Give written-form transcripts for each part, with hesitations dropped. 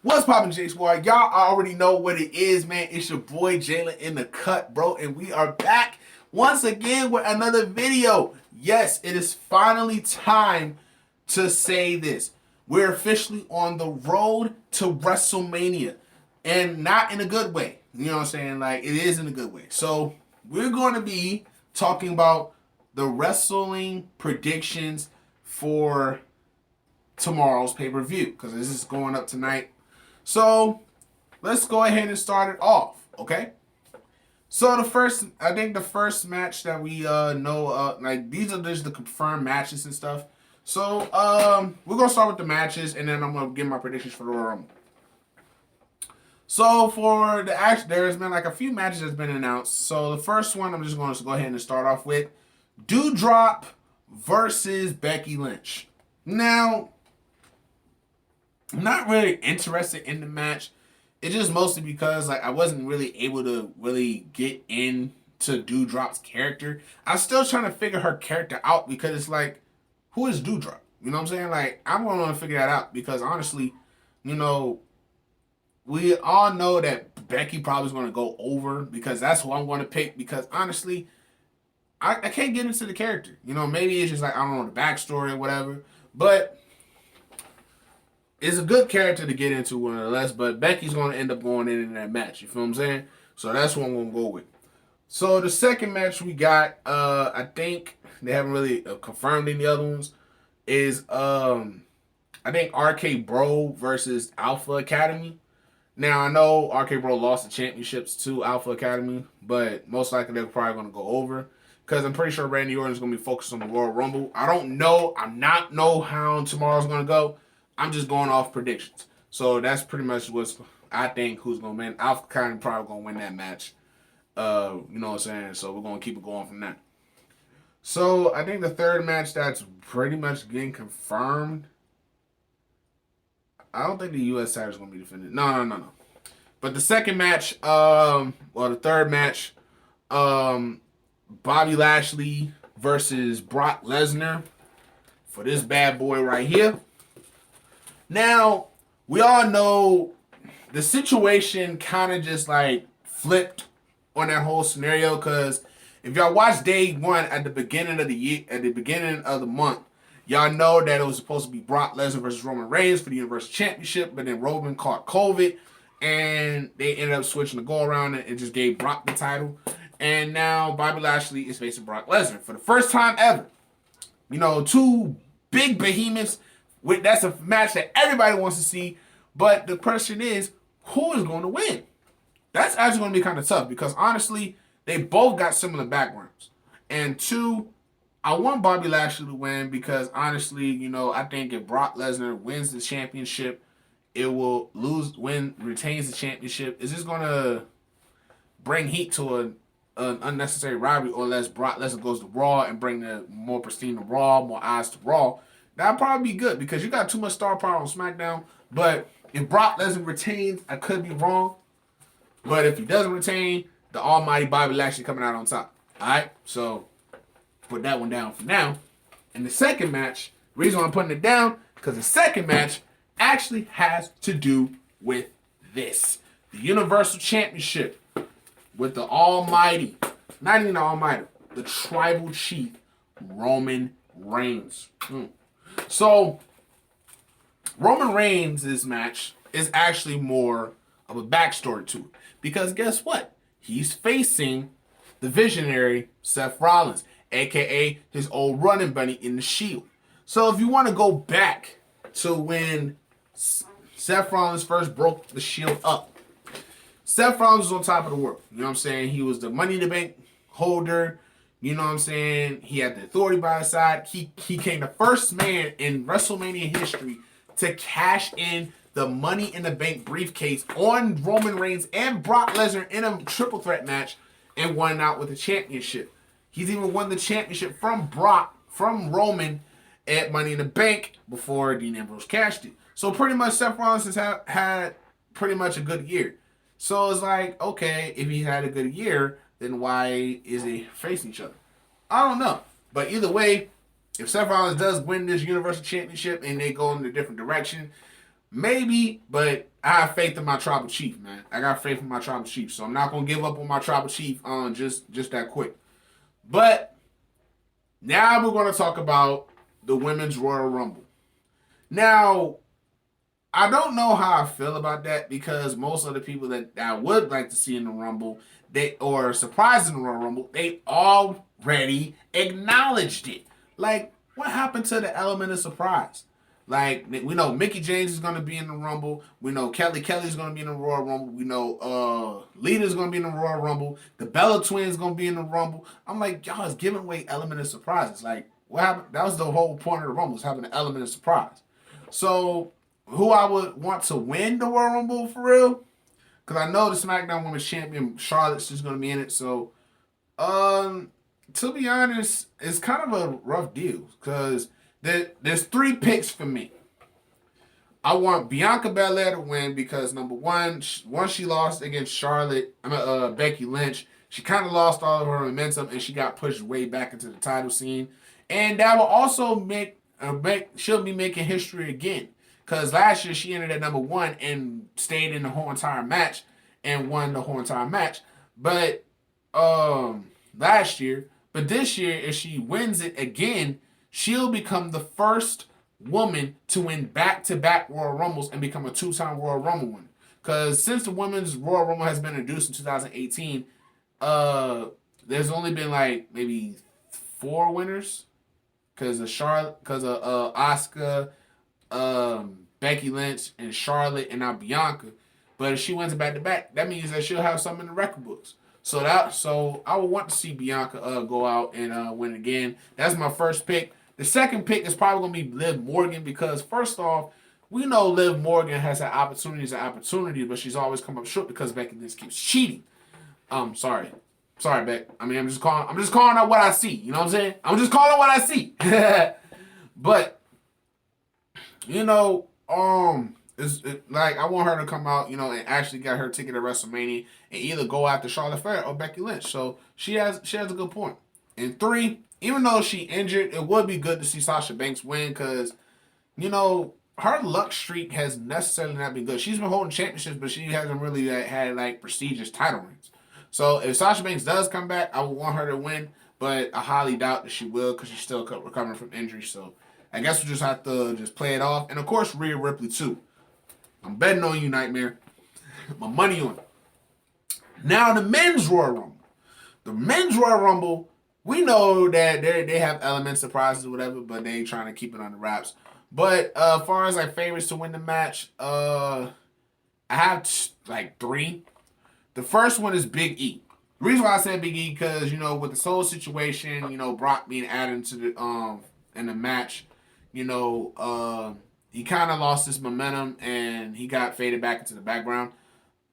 What's poppin', J Squad? Y'all already know what it is, man. It's your boy Jalen in the cut, bro, and we are back once again with another video. Yes, it is finally time to say this. We're officially on the road to WrestleMania, and not in a good way. You know what I'm saying? Like, it is in a good way. So, we're going to be talking about the wrestling predictions for tomorrow's pay-per-view, because this is going up tonight. So let's go ahead and start it off, okay? So I think the first match that we know, like these are just the confirmed matches and stuff. So we're gonna start with the matches, and then I'm gonna give my predictions for the Royal Rumble. So for the action, there's been like a few matches that's been announced. So the first one, I'm just going to go ahead and start off with Dewdrop versus Becky Lynch. Now, I'm not really interested in the match. It's just mostly because like I wasn't really able to really get into Dewdrop's character. I'm still trying to figure her character out because it's like, who is Dewdrop? You know what I'm saying? Like, I'm gonna figure that out because honestly, you know, we all know that Becky probably is gonna go over because that's who I'm gonna pick because honestly, I can't get into the character. You know, maybe it's just like I don't know the backstory or whatever. But it's a good character to get into nonetheless, but Becky's going to end up going in that match. You feel what I'm saying? So that's what I'm going to go with. So the second match we got, I think they haven't really confirmed any other ones, is I think RK Bro versus Alpha Academy. Now I know RK Bro lost the championships to Alpha Academy, but most likely they're probably going to go over because I'm pretty sure Randy Orton's going to be focused on the Royal Rumble. I don't know. I'm not know how tomorrow's going to go. I'm just going off predictions. So that's pretty much what's I think who's gonna win. Alpha Academy probably gonna win that match. You know what I'm saying? So we're gonna keep it going from that. So I think the third match that's pretty much getting confirmed. I don't think the US title is gonna be defended. No. But the second match, the third match, Bobby Lashley versus Brock Lesnar for this bad boy right here. Now, we all know the situation kind of just like flipped on that whole scenario because if y'all watch day one at the beginning of the year, at the beginning of the month, y'all know that it was supposed to be Brock Lesnar versus Roman Reigns for the Universal Championship, but then Roman caught COVID and they ended up switching the go around and just gave Brock the title. And now Bobby Lashley is facing Brock Lesnar for the first time ever. You know, two big behemoths. That's a match that everybody wants to see. But the question is, who is going to win? That's actually going to be kind of tough because honestly, they both got similar backgrounds. And two, I want Bobby Lashley to win because honestly, you know, I think if Brock Lesnar wins the championship, it will retains the championship. Is this going to bring heat to an unnecessary rivalry, or unless Brock Lesnar goes to Raw and bring the more pristine to Raw, more eyes to Raw? That'd probably be good because you got too much star power on SmackDown. But if Brock Lesnar retains, I could be wrong. But if he doesn't retain, the almighty Bobby Lashley coming out on top. Alright? So, put that one down for now. And the second match, the reason why I'm putting it down, because the second match actually has to do with this. The Universal Championship with the almighty, not even the almighty, the tribal chief, Roman Reigns. So, Roman Reigns' match is actually more of a backstory to it. Because guess what? He's facing the visionary Seth Rollins, a.k.a. his old running buddy in the Shield. So if you want to go back to when Seth Rollins first broke the Shield up, Seth Rollins was on top of the world. You know what I'm saying? He was the Money in the Bank holder. You know what I'm saying? He had the authority by his side. He became the first man in WrestleMania history to cash in the Money in the Bank briefcase on Roman Reigns and Brock Lesnar in a triple threat match and won out with the championship. He's even won the championship from Roman at Money in the Bank before Dean Ambrose cashed it. So pretty much Seth Rollins has had pretty much a good year. So it's like, okay, if he had a good year, then why is they facing each other? I don't know. But either way, if Seth Rollins does win this Universal Championship and they go in a different direction, Maybe, but I have faith in my tribal chief, man. I got faith in my tribal chief, so I'm not gonna give up on my tribal chief on just that quick. But now we're gonna talk about the women's Royal Rumble. Now, I don't know how I feel about that because most of the people that I would like to see in the Rumble, they or surprised in the Royal Rumble, they already acknowledged it. Like, what happened to the element of surprise? Like, we know Mickey James is gonna be in the Rumble. We know Kelly's gonna be in the Royal Rumble. We know Lita's gonna be in the Royal Rumble. The Bella Twins gonna be in the Rumble. I'm like, y'all is giving away element of surprises. Like, what happened? That was the whole point of the Rumble, was having an element of surprise. So who I would want to win the Royal Rumble for real? Because I know the SmackDown Women's Champion Charlotte's just gonna be in it. So, to be honest, it's kind of a rough deal because there's three picks for me. I want Bianca Belair to win because number one, once she lost against Becky Lynch, she kind of lost all of her momentum and she got pushed way back into the title scene, and that will also make she'll be making history again. Because last year she ended at number one and stayed in the whole entire match and won the whole entire match. But last year, but this year, if she wins it again, she'll become the first woman to win back-to-back Royal Rumbles and become a two-time Royal Rumble winner. Because since the women's Royal Rumble has been introduced in 2018, there's only been like maybe 4 winners. Because of Asuka, Becky Lynch, and Charlotte, and now Bianca. But if she wins it back to back, that means that she'll have something in the record books. So I would want to see Bianca go out and win again. That's my first pick. The second pick is probably gonna be Liv Morgan because first off, we know Liv Morgan has had opportunities, but she's always come up short because Becky Lynch keeps cheating. Sorry, Beck. I mean, I'm just calling out what I see. You know what I'm saying? I'm just calling out what I see. But you know, like I want her to come out, and actually get her ticket at WrestleMania and either go after Charlotte Flair or Becky Lynch. So she has a good point. And 3, even though she injured, it would be good to see Sasha Banks win because her luck streak has necessarily not been good. She's been holding championships, but she hasn't really had like prestigious title reigns. So if Sasha Banks does come back, I would want her to win, but I highly doubt that she will because she's still recovering from injury. So I guess we just have to just play it off. And of course, Rhea Ripley too. I'm betting on you, Nightmare. My money on it. Now the men's Royal Rumble. The men's Royal Rumble, we know that they have elements, surprises, or whatever, but they ain't trying to keep it under wraps. But as far as like favorites to win the match, I have like 3. The first one is Big E. The reason why I said Big E because with the Soul situation, Brock being added into the in the match, he kind of lost his momentum and he got faded back into the background.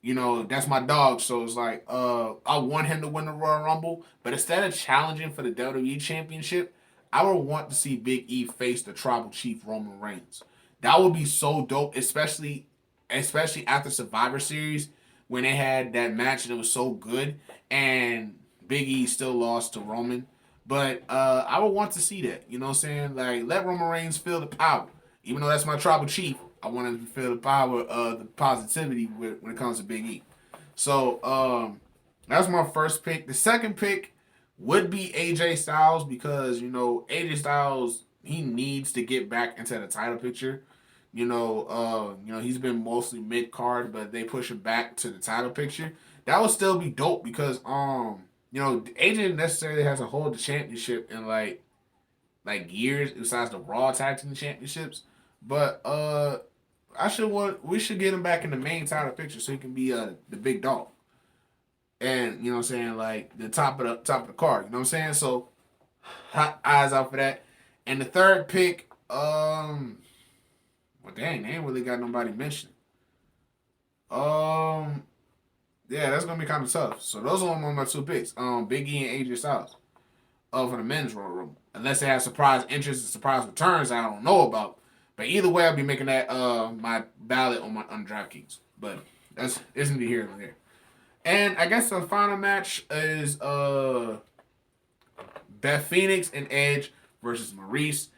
That's my dog, so it's like I want him to win the Royal Rumble, but instead of challenging for the WWE Championship, I would want to see Big E face the Tribal Chief Roman Reigns. That would be so dope, especially after Survivor Series when they had that match and it was so good and Big E still lost to Roman. But I would want to see that. You know what I'm saying? Like, let Roman Reigns feel the power. Even though that's my tribal chief, I want him to feel the power of the positivity when it comes to Big E. So that's my first pick. The second pick would be AJ Styles because, AJ Styles, he needs to get back into the title picture. He's been mostly mid card, but they push him back to the title picture. That would still be dope because AJ necessarily hasn't hold the championship in like years besides the Raw Tag Team Championships. But we should get him back in the main title picture so he can be the big dog. And you know what I'm saying, like the top of the card. You know what I'm saying? So hot eyes out for that. And the third pick, well, dang, they ain't really got nobody mentioned. Yeah, that's gonna be kind of tough. So those are my 2 picks. Big E and AJ Styles. For the men's Royal Rumble, unless they have surprise entries and surprise returns I don't know about. But either way, I'll be making that my ballot on DraftKings. But that's isn't the here or there. And I guess the final match is Beth Phoenix and Edge versus Maurice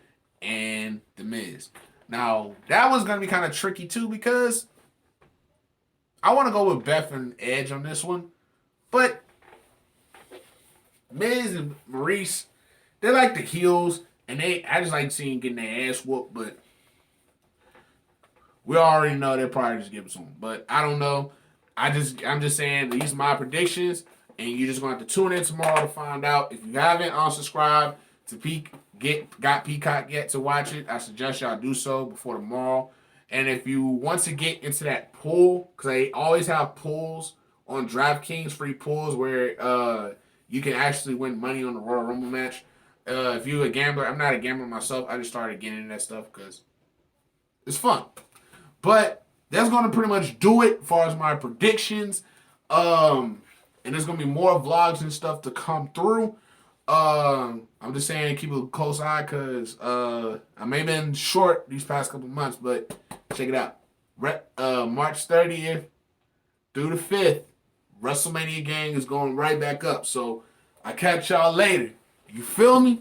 and The Miz. Now, that one's going to be kind of tricky too because I want to go with Beth and Edge on this one. But Miz and Maurice, they're like the heels, and I just like seeing getting their ass whooped, but we already know they'll probably just give it to them. But I don't know. I'm just saying these are my predictions, and you're just gonna have to tune in tomorrow to find out. If you haven't unsubscribed to got Peacock yet to watch it, I suggest y'all do so before tomorrow. And if you want to get into that pool, because they always have pools on DraftKings, free pools where you can actually win money on the Royal Rumble match. If you're a gambler, I'm not a gambler myself. I just started getting into that stuff because it's fun. But that's going to pretty much do it as far as my predictions. And there's going to be more vlogs and stuff to come through. I'm just saying keep a close eye because I may have been short these past couple months, but check it out. March 30th through the 5th, WrestleMania gang is going right back up. So I catch y'all later. You feel me?